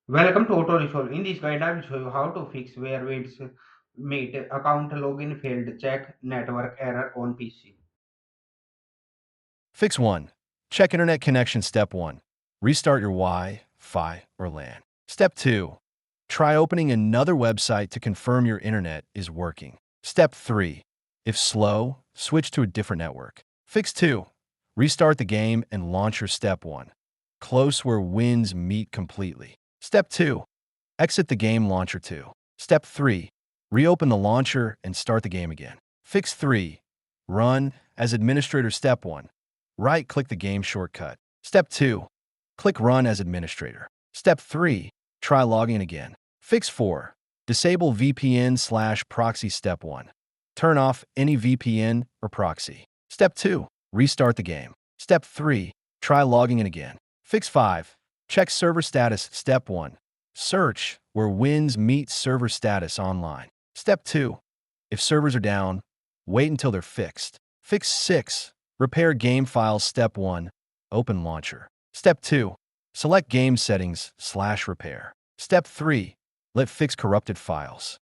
Welcome to Auto Resolve. In this guide, I will show you how to fix where wins meet account login failed check network error on PC. Fix 1. Check internet connection. Step 1. Restart your Wi-Fi or LAN. Step 2. Try opening another website to confirm your internet is working. Step 3. If slow, switch to a different network. Fix 2. Restart the game and launch your Step 1. Close where wins meet completely. Step 2. Exit the game launcher 2. Step 3. Reopen the launcher and start the game again. Fix 3. Run as administrator. Step 1. Right-click the game shortcut. Step 2. Click Run as administrator. Step 3. Try logging again. Fix 4. Disable VPN/proxy. Step 1. Turn off any VPN or proxy. Step 2. Restart the game. Step 3. Try logging in again. Fix 5. Check server status. Step 1. Search where wins meet server status online. Step 2. If servers are down, wait until they're fixed. Fix 6. Repair game files. Step 1. Open launcher. Step 2. Select game settings/repair. Step 3. Let fix corrupted files.